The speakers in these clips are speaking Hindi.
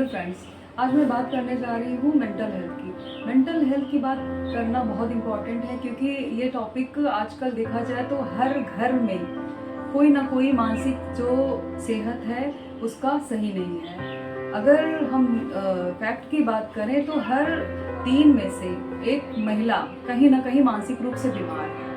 फ्रेंड्स, आज मैं बात करने जा रही हूँ मेंटल हेल्थ की। मेंटल हेल्थ की बात करना बहुत इम्पॉर्टेंट है क्योंकि ये टॉपिक आजकल देखा जाए तो हर घर में कोई ना कोई मानसिक जो सेहत है उसका सही नहीं है। अगर हम फैक्ट की बात करें तो हर 3 में से एक महिला कहीं ना कहीं मानसिक रूप से बीमार है।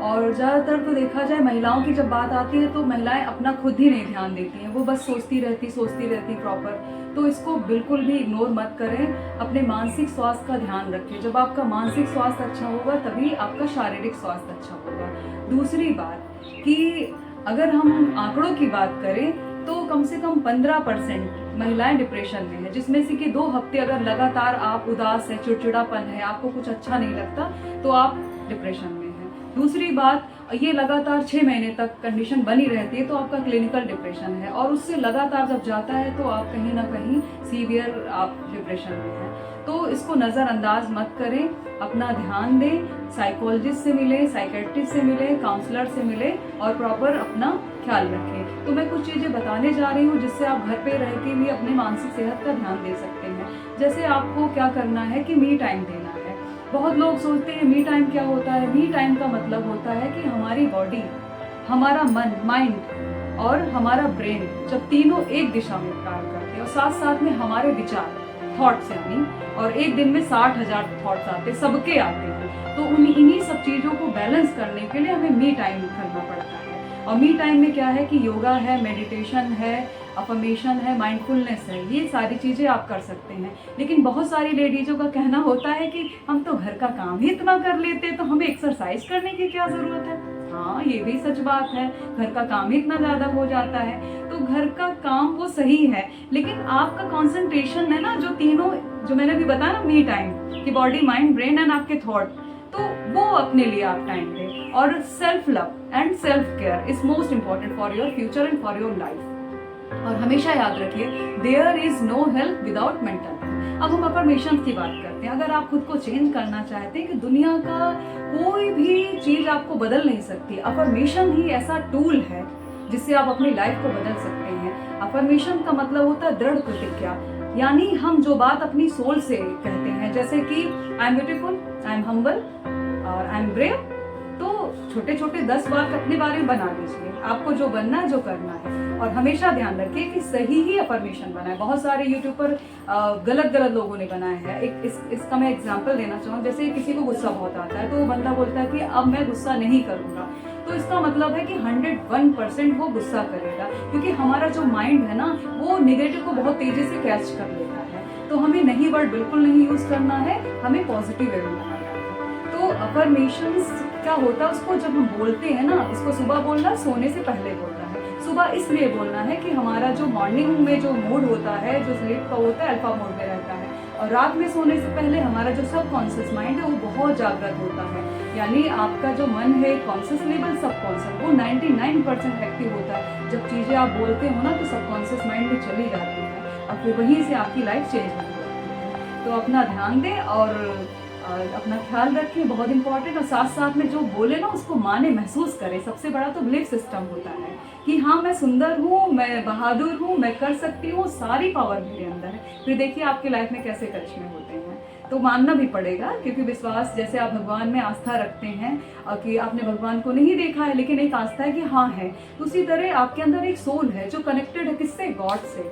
और ज़्यादातर तो देखा जाए महिलाओं की जब बात आती है तो महिलाएं अपना खुद ही नहीं ध्यान देती हैं, वो बस सोचती रहती प्रॉपर। तो इसको बिल्कुल भी इग्नोर मत करें, अपने मानसिक स्वास्थ्य का ध्यान रखें। जब आपका मानसिक स्वास्थ्य अच्छा होगा तभी आपका शारीरिक स्वास्थ्य अच्छा होगा। दूसरी बात कि अगर हम आंकड़ों की बात करें तो कम से कम 15% महिलाएं डिप्रेशन में है, जिसमें से कि 2 हफ्ते अगर लगातार आप उदास है, चिड़चिड़ापन है, आपको कुछ अच्छा नहीं लगता तो आप डिप्रेशन में है। दूसरी बात, ये लगातार 6 महीने तक कंडीशन बनी रहती है तो आपका क्लिनिकल डिप्रेशन है, और उससे लगातार जब जाता है तो आप कहीं ना कहीं सीवियर आप डिप्रेशन में हैं। तो इसको नज़रअंदाज मत करें, अपना ध्यान दें, साइकोलॉजिस्ट से मिले, साइकेट्रिस्ट से मिले, काउंसलर से मिले और प्रॉपर अपना ख्याल रखें। तो मैं कुछ चीज़ें बताने जा रही हूँ जिससे आप घर पे रह के भी अपने मानसिक सेहत का ध्यान दे सकते हैं। जैसे आपको क्या करना है कि मी टाइम देना है। बहुत लोग सोचते हैं मी टाइम क्या होता है। मी टाइम का मतलब होता है कि हमारी बॉडी, हमारा मन, माइंड और हमारा ब्रेन जब तीनों एक दिशा में कार्य करते हैं और साथ साथ में हमारे विचार, थॉट्स यानी, और एक दिन में 60,000 थॉट्स आते हैं, सबके आते हैं। तो इन्हीं सब चीज़ों को बैलेंस करने के लिए हमें मी टाइम करना पड़ता है। और मी टाइम में क्या है कि योगा है, मेडिटेशन है, अफर्मेशन है, माइंडफुलनेस है, ये सारी चीज़ें आप कर सकते हैं। लेकिन बहुत सारी लेडीज़ों का कहना होता है कि हम तो घर का काम ही इतना कर लेते हैं तो हमें एक्सरसाइज करने की क्या ज़रूरत है। हाँ, ये भी सच बात है, घर का काम ही इतना ज़्यादा हो जाता है। तो घर का काम वो सही है, लेकिन आपका कॉन्सेंट्रेशन है ना, जो तीनों जो मैंने अभी बताया ना, मी टाइम कि बॉडी, माइंड, ब्रेन एंड आपके थॉट, तो वो अपने लिए आप टाइम दें। और self love and self care is most important for your future and for your life. और हमेशा याद रखिए, there is no health without mental health. अब हम अफर्मेशन की बात करते हैं। अगर आप खुद को चेंज करना चाहते हैं कि दुनिया का कोई भी चीज आपको बदल नहीं सकती, अफर्मेशन ही ऐसा टूल है जिससे आप अपनी लाइफ को बदल सकते हैं। अफर्मेशन का मतलब होता है दृढ़ प्रतिज्ञा, यानी हम जो बात अपनी सोल से कहते हैं, जैसे कि I am beautiful, I am humble और आई एम ब्रेव। तो छोटे छोटे 10 बात अपने बारे में बना लीजिए, आपको जो बनना है, जो करना है। और हमेशा ध्यान रखिए कि सही ही अफर्मेशन बनाए। बहुत सारे यूट्यूब पर गलत लोगों ने बनाए हैं। इसका मैं एग्जांपल देना चाहूँ। जैसे किसी को गुस्सा बहुत आता है तो वो बंदा बोलता है कि अब मैं गुस्सा नहीं करूँगा, तो इसका मतलब है कि 101% वो गुस्सा करेगा, क्योंकि हमारा जो माइंड है ना, वो निगेटिव को बहुत तेजी से कैच कर लेता है। तो हमें नहीं वर्ड बिल्कुल नहीं यूज करना है, हमें पॉजिटिव वे में बनाना है। तो अफर्मेशंस क्या होता है, उसको जब हम बोलते हैं ना, इसको सुबह बोलना, सोने से पहले बोलना है। सुबह इसलिए बोलना है कि हमारा जो मॉर्निंग में जो मूड होता है, जो स्लीप का होता है, अल्फा मोड में रहता है। और रात में सोने से पहले हमारा जो सबकॉन्शियस माइंड है वो बहुत जागृत होता है। यानी आपका जो मन है, कॉन्शियस लेवल, सबकॉन्शियस, वो 99% एक्टिव होता है। जब चीज़ें आप बोलते हो ना तो सबकॉन्शियस माइंड में चली जाती है और फिर वहीं से आपकी लाइफ चेंज होती है। तो अपना ध्यान दें और अपना ख्याल रखें, बहुत इंपॉर्टेंट। और साथ साथ में जो बोले ना उसको माने, महसूस करें। सबसे बड़ा तो बिलीफ सिस्टम होता है कि हाँ, मैं सुंदर हूँ, मैं बहादुर हूँ, मैं कर सकती हूँ, सारी पावर मेरे अंदर है। फिर देखिए आपकी लाइफ में कैसे करिश्मे होते हैं। तो मानना भी पड़ेगा, क्योंकि विश्वास, जैसे आप भगवान में आस्था रखते हैं और कि आपने भगवान को नहीं देखा है लेकिन एक आस्था है कि हाँ है, तो उसी तरह आपके अंदर एक सोल है जो कनेक्टेड है किससे, गॉड से।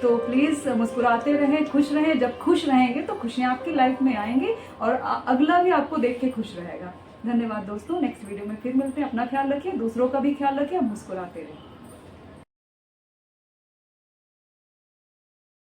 तो प्लीज़ मुस्कुराते रहें, खुश रहें। जब खुश रहेंगे तो खुशियाँ आपकी लाइफ में आएंगी और अगला भी आपको देख के खुश रहेगा। धन्यवाद दोस्तों, नेक्स्ट वीडियो में फिर मिलते हैं। अपना ख्याल रखिए, दूसरों का भी ख्याल रखिए, मुस्कुराते रहें।